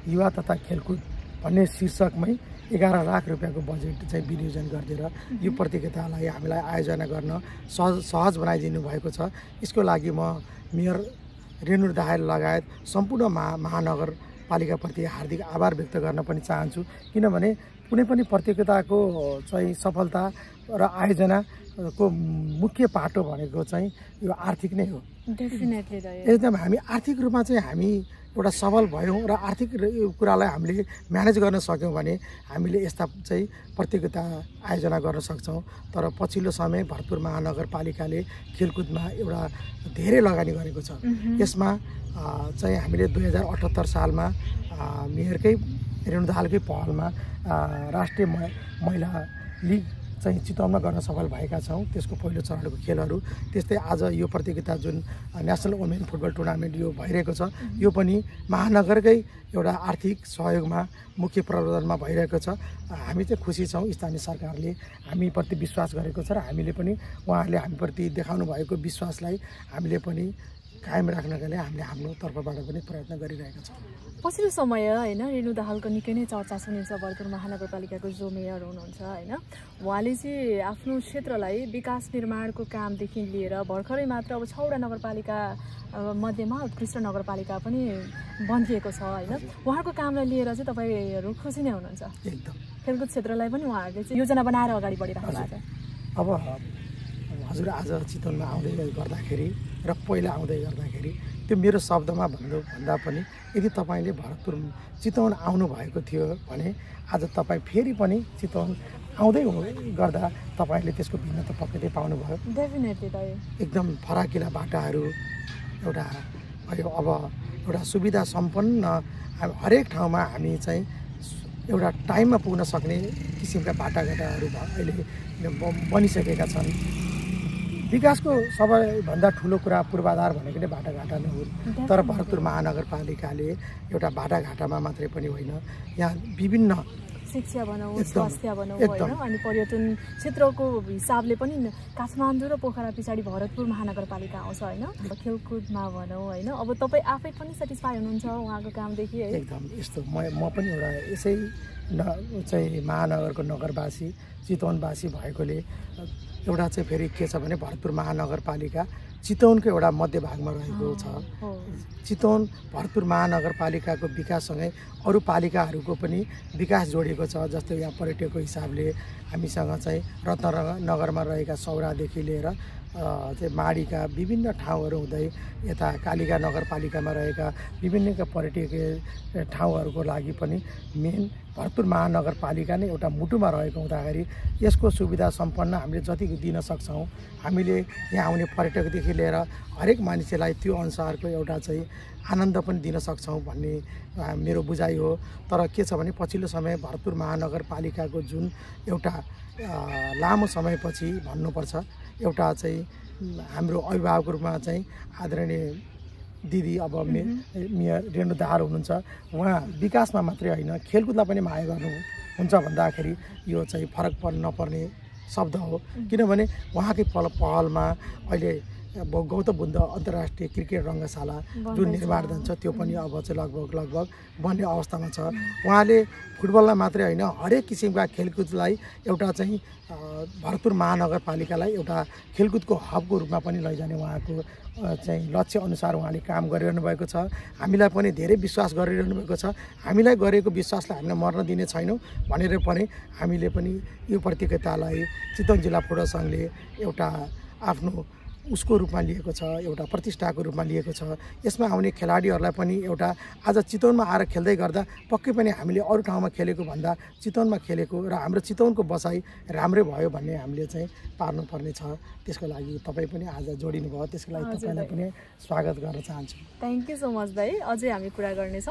युवा तथा खेलकुद भन्ने शीर्षकमै 11 लाख रुपियाँको बजेट चाहिँ विनियोजन गरिदिएर यो प्रतियोगितालाई हामीलाई आयोजना गर्न सहज बनाइदिनु भएको छ। यसको लागि म मेयर रेणु दाहाल लगायत सम्पूर्ण महानगरपालिकाप्रति हार्दिक आभार व्यक्त गर्न पनि चाहन्छु। किनभने कुनै पनि प्रतियोगिताको चाहिँ सफलता र आयोजनाको मुख्य पाटो भनेको चाहिँ यो आर्थिक नै हो। डेफिनेटली एकदम हामी आर्थिक रूपमा चाहिँ हामी एउटा सबल भयौँ र आर्थिक कुरालाई हामीले म्यानेज गर्न सक्यौँ भने हामीले यस्ता चाहिँ प्रतियोगिता आयोजना गर्न सक्छौँ। तर पछिल्लो समय भरतपुर महानगरपालिकाले खेलकुदमा एउटा धेरै लगानी गरेको छ। यसमा चाहिँ हामीले 2078 सालमा मेयरकै रेणु दाहालकै पहलमा राष्ट्रिय महिला लिग चाहिँ चितवनमा गर्न सफल भएका छौँ। त्यसको पहिलो चरणको खेलहरू, त्यस्तै आज यो प्रतियोगिता जुन नेसनल वुमेन फुटबल टुर्नामेन्ट यो भइरहेको छ, यो पनि महानगरकै एउटा आर्थिक सहयोगमा मुख्य प्रबन्धनमा भइरहेको छ। हामी चाहिँ खुसी छौँ। स्थानीय सरकारले हामीप्रति विश्वास गरेको छ र हामीले पनि उहाँहरूले हामीप्रति देखाउनु भएको विश्वासलाई हामीले पनि कायम राख्नका लागि हामीले हाम्रो तर्फबाट पनि प्रयत्न गरिरहेका छौँ। पछिल्लो समय होइन रेणु दाहालको निकै नै चर्चा सुनिन्छ। भरतपुर महानगरपालिकाको जो मेयर हुनुहुन्छ होइन, उहाँले चाहिँ आफ्नो क्षेत्रलाई विकास निर्माणको कामदेखि लिएर भर्खरै मात्र अब 6वटा नगरपालिका मध्येमा उत्कृष्ट नगरपालिका पनि बनिएको छ होइन। उहाँको कामलाई लिएर चाहिँ तपाईँहरू खुसी नै हुनुहुन्छ? एकदम। खेलकुद क्षेत्रलाई पनि उहाँहरूले चाहिँ योजना बनाएर अगाडि बढिराख्नु भएको छ। अब हजुर आज चितवनमा आउँदै गर्दाखेरि र पहिला आउँदै गर्दाखेरि त्यो मेरो शब्दमा भन्दा पनि यदि तपाईँले भरतपुर चितवन आउनु भएको थियो भने आज तपाईँ फेरि पनि चितवन आउँदै गर्दा तपाईँले त्यसको भिन्नता पक्कै पाउनुभयो। डेफिनेटली एकदम फराकिला बाटाहरू, एउटा अब एउटा सुविधा सम्पन्न हरेक ठाउँमा हामी चाहिँ एउटा टाइममा पुग्न सक्ने किसिमका बाटाघाटाहरू अहिले बनिसकेका छन्। विकासको सबैभन्दा ठुलो कुरा पूर्वाधार भनेको नै बाटाघाटा नै हो। तर भरतपुर महानगरपालिकाले एउटा बाटाघाटामा मात्रै पनि होइन, यहाँ विभिन्न शिक्षा भनौँ, स्वास्थ्य भनौँ होइन, अनि पर्यटन क्षेत्रको हिसाबले पनि काठमाडौँ र पोखरा पछाडि भरतपुर महानगरपालिका आउँछ होइन। खेलकुदमा भनौँ होइन, अब तपाईँ आफै पनि सेटिस्फाई हुनुहुन्छ उहाँको कामदेखि है? एकदम। यस्तो म पनि एउटा यसै चाहिँ महानगरको नगरवासी चितवनवासी भएकोले एउटा चाहिँ फेरि के छ भने भरतपुर महानगरपालिका चितवनको एउटा मध्यभागमा रहेको छ। चितवन भरतपुर महानगरपालिकाको विकाससँगै अरू पालिकाहरूको पनि विकास जोडिएको छ। जस्तै यहाँ पर्यटकको हिसाबले हामीसँग चाहिँ रत्ननगरमा रहेका सौरादेखि लिएर चाहिँ माडीका विभिन्न ठाउँहरू हुँदै यता कालिका नगरपालिकामा रहेका विभिन्न पर्यटकीय ठाउँहरूको लागि पनि मेन भरतपुर महानगरपालिका नै एउटा मुटुमा रहेको हुँदाखेरि यसको सुविधा सम्पन्न हामीले जति दिन सक्छौँ, हामीले यहाँ आउने पर्यटकदेखि लिएर हरेक मानिसलाई त्यो अनुसारको एउटा चाहिँ आनन्द पनि दिन सक्छौँ भन्ने मेरो बुझाइ हो। तर के छ भने पछिल्लो समय भरतपुर महानगरपालिकाको जुन एउटा लामो समयपछि भन्नुपर्छ, एउटा चाहिँ हाम्रो अभिभावकको रूपमा चाहिँ आदरणीय दिदी अब मेयर रेणु दाहाल हुनुहुन्छ। उहाँ विकासमा मात्रै होइन खेलकुदलाई पनि माया गर्नुहुन्छ भन्दाखेरि यो चाहिँ फरक नपर्ने शब्द हो। किनभने उहाँकै पहलमा अहिले गौतम बुद्ध अन्तर्राष्ट्रिय क्रिकेट रङ्गशाला जुन निर्माण छ त्यो पनि अब चाहिँ लगभग बन्ने अवस्थामा छ। उहाँले फुटबललाई मात्रै होइन हरेक किसिमका खेलकुदलाई एउटा चाहिँ भरतपुर महानगरपालिकालाई एउटा खेलकुदको हबको रूपमा पनि लैजाने उहाँको चाहिँ लक्ष्य अनुसार उहाँले काम गरिरहनु भएको छ। हामीलाई पनि धेरै विश्वास गरिरहनु भएको छ। हामीलाई गरेको विश्वासलाई हामीले मर्न दिने छैनौँ भनेर पनि हामीले पनि यो प्रतियोगितालाई चितवन जिल्ला फुटबल सङ्घले एउटा आफ्नो उसको रूपमा लिएको छ, एउटा प्रतिष्ठाको रूपमा लिएको छ। यसमा आउने खेलाडीहरूलाई पनि एउटा आज चितवनमा आएर खेल्दै गर्दा पक्कै पनि हामीले अरू ठाउँमा खेलेको भन्दा चितवनमा खेलेको र हाम्रो चितवनको बसाइ राम्रै भयो भन्ने हामीले चाहिँ पार्नुपर्ने छ। त्यसको लागि तपाईँ पनि आज जोडिनु भयो, त्यसको लागि तपाईँलाई पनि स्वागत गर्न चाहन्छु। थ्याङ्क यू सो मच भाइ। अझै हामी कुरा गर्नेछौँ।